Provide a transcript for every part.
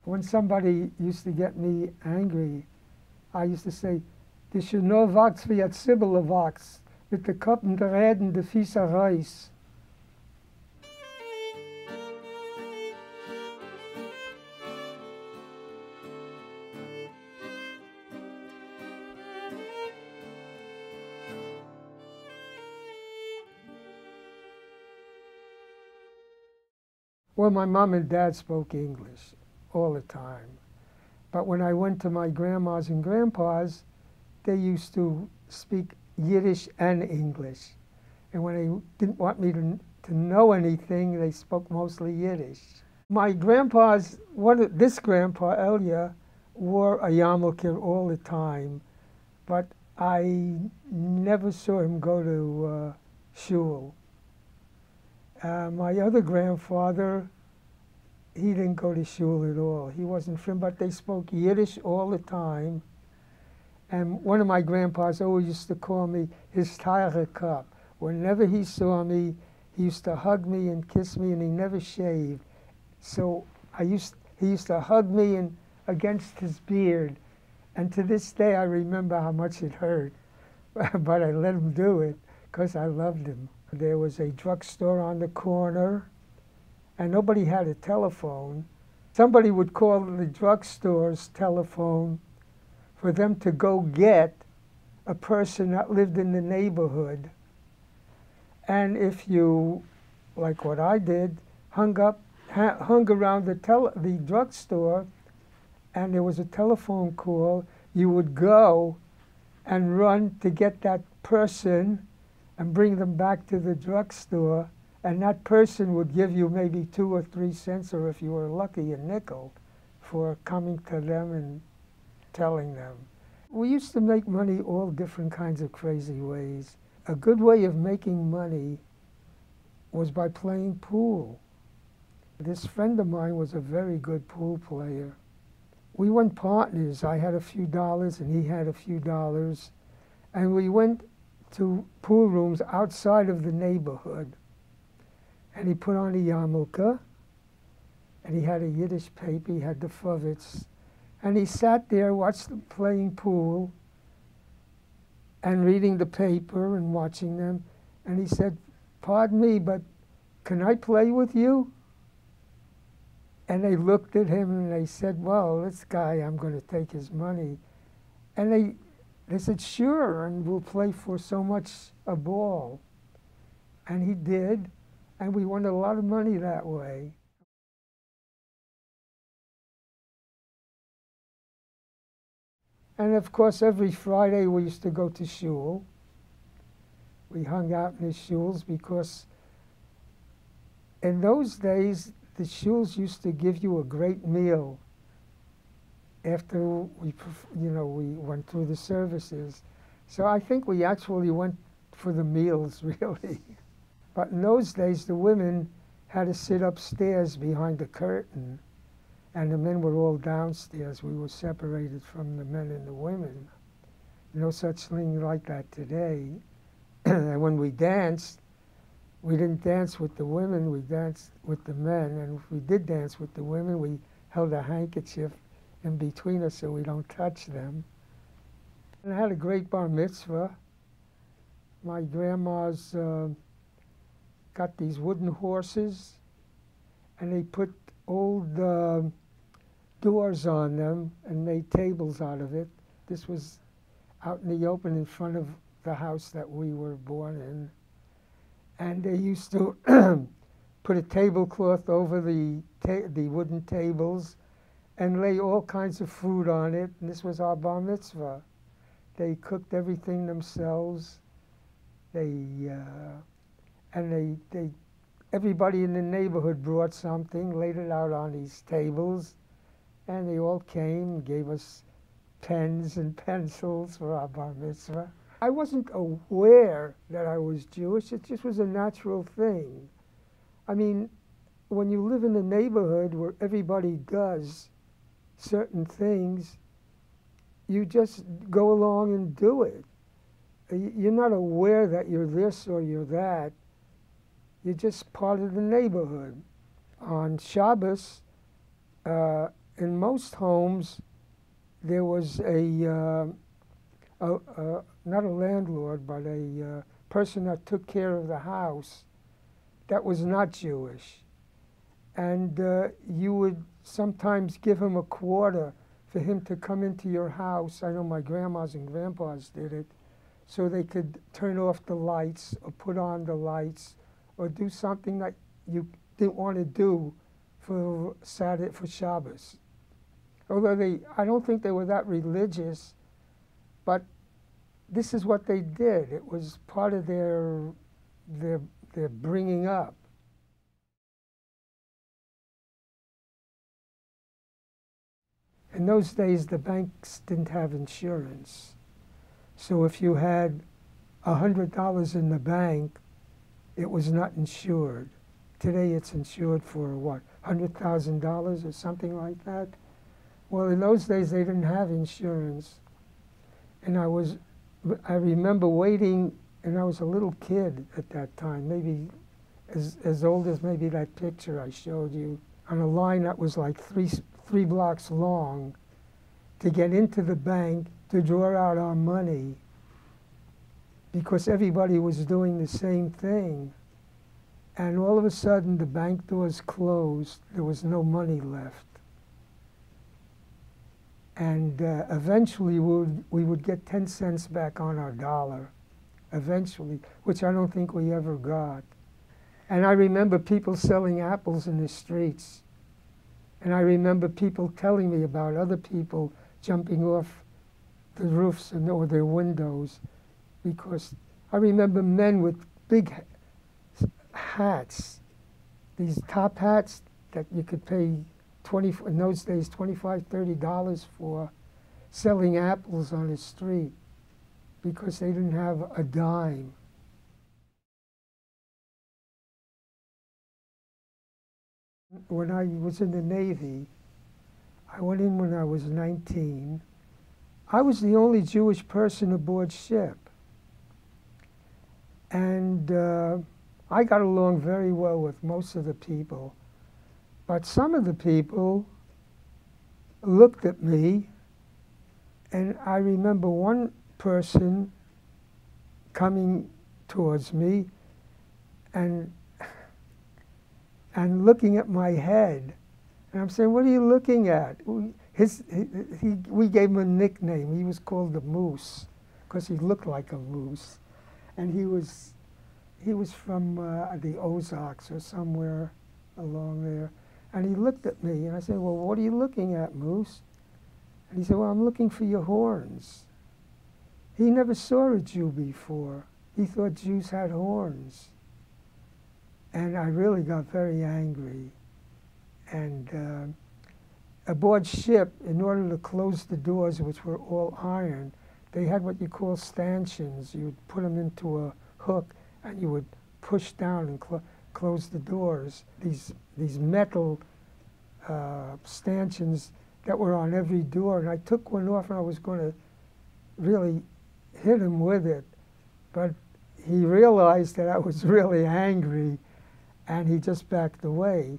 When somebody used to get me angry, I used to say, "Die should nur wachs wie a Zibbele wachs, mit de Koppen der Reden de Fieser Reis." Well, my mom and dad spoke English all the time. But when I went to my grandma's and grandpa's, they used to speak Yiddish and English. And when they didn't want me to know anything, they spoke mostly Yiddish. My grandpa's, this grandpa, Elia, wore a yarmulke all the time, but I never saw him go to shul. My other grandfather, he didn't go to shul at all. He wasn't from, but they spoke Yiddish all the time. And one of my grandpas always used to call me his Tiger Cup. Whenever he saw me, he used to hug me and kiss me, and he never shaved. So he used to hug me and against his beard. And to this day, I remember how much it hurt. But I let him do it because I loved him. There was a drugstore on the corner, and nobody had a telephone. Somebody would call the drugstore's telephone for them to go get a person that lived in the neighborhood. And if you, like what I did, hung around the drugstore, and there was a telephone call, you would go and run to get that person and bring them back to the drugstore, and that person would give you maybe 2 or 3 cents, or if you were lucky, a nickel, for coming to them and telling them. We used to make money all different kinds of crazy ways. A good way of making money was by playing pool. This friend of mine was a very good pool player. We went partners. I had a few dollars and he had a few dollars, and we went to pool rooms outside of the neighborhood. And he put on a yarmulke, and he had a Yiddish paper, he had the fuvitz, and he sat there, watched them playing pool, and reading the paper and watching them, and he said, "Pardon me, but can I play with you?" And they looked at him and they said, "Well, this guy, I'm going to take his money." And they said, "Sure, and we'll play for so much a ball." And he did, and we won a lot of money that way. And of course, every Friday we used to go to shul. We hung out in the shuls because in those days, the shuls used to give you a great meal after we went through the services. So I think we actually went for the meals, really. But in those days, the women had to sit upstairs behind the curtain, and the men were all downstairs. We were separated from the men and the women. No such thing like that today. And when we danced, we didn't dance with the women, we danced with the men. And if we did dance with the women, we held a handkerchief in between us so we don't touch them. And I had a great bar mitzvah. My grandma's got these wooden horses, and they put old doors on them and made tables out of it. This was out in the open in front of the house that we were born in. And they used to put a tablecloth over the wooden tables and lay all kinds of food on it, and this was our bar mitzvah. They cooked everything themselves. Everybody in the neighborhood brought something, laid it out on these tables, and they all came and gave us pens and pencils for our bar mitzvah. I wasn't aware that I was Jewish. It just was a natural thing. I mean, when you live in a neighborhood where everybody does certain things, you just go along and do it. You're not aware that you're this or you're that. You're just part of the neighborhood. On Shabbos, in most homes, there was not a landlord, but a person that took care of the house that was not Jewish. And you would sometimes give him a quarter for him to come into your house. I know my grandmas and grandpas did it, so they could turn off the lights or put on the lights or do something that you didn't want to do for Saturday, for Shabbos. Although I don't think they were that religious, but this is what they did. It was part of their bringing up. In those days, the banks didn't have insurance. So if you had $100 in the bank, it was not insured. Today it's insured for what, $100,000 or something like that? Well, in those days they didn't have insurance. And I remember waiting, and I was a little kid at that time, maybe as old as maybe that picture I showed you, on a line that was like three blocks long to get into the bank to draw out our money, because everybody was doing the same thing. And all of a sudden, the bank doors closed. There was no money left. And eventually, we would get 10 cents back on our dollar, eventually, which I don't think we ever got. And I remember people selling apples in the streets. And I remember people telling me about other people jumping off the roofs or their windows, because I remember men with big hats, these top hats that you could pay in those days, $25, $30 for, selling apples on the street because they didn't have a dime. When I was in the Navy, I went in when I was 19. I was the only Jewish person aboard ship. And I got along very well with most of the people. But some of the people looked at me, and I remember one person coming towards me and looking at my head. And I'm saying, what are you looking at? We gave him a nickname. He was called the Moose, because he looked like a moose. And he was from the Ozarks or somewhere along there. And he looked at me, and I said, well, what are you looking at, Moose? And he said, well, I'm looking for your horns. He never saw a Jew before. He thought Jews had horns. And I really got very angry. And aboard ship, in order to close the doors, which were all iron, they had what you call stanchions. You would put them into a hook, and you would push down and close the doors. These metal stanchions that were on every door. And I took one off, and I was going to really hit him with it. But he realized that I was really angry, and he just backed away.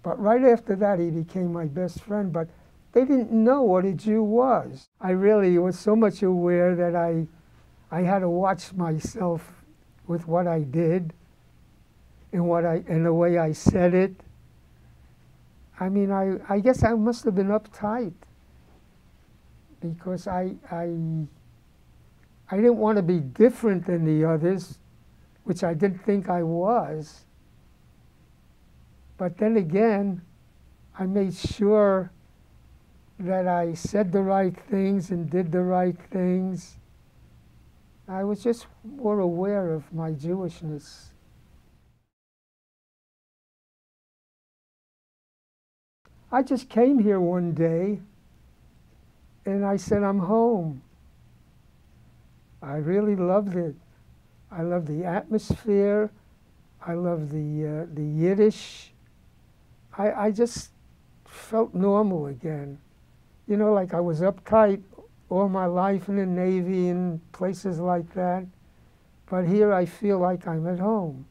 But right after that, he became my best friend. But they didn't know what a Jew was. I really was so much aware that I had to watch myself with what I did and the way I said it. I mean, I guess I must have been uptight, because I didn't want to be different than the others, which I didn't think I was. But then again, I made sure that I said the right things and did the right things. I was just more aware of my Jewishness. I just came here one day, and I said, I'm home. I really loved it. I loved the atmosphere. I loved the Yiddish. I just felt normal again. You know, like I was uptight all my life in the Navy and places like that. But here I feel like I'm at home.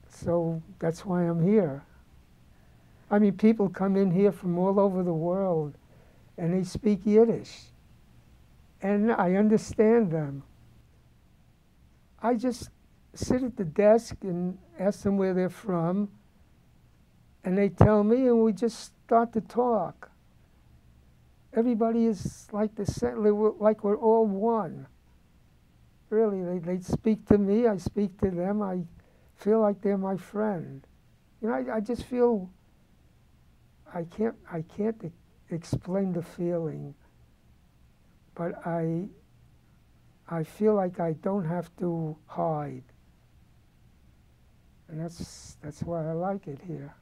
So that's why I'm here. I mean, people come in here from all over the world, and they speak Yiddish. And I understand them. I just sit at the desk and ask them where they're from, and they tell me, and we just start to talk. Everybody is like like we're all one. Really, they speak to me, I speak to them, I feel like they're my friend. You know, I just feel, I can't explain the feeling, but I feel like I don't have to hide. And that's why I like it here.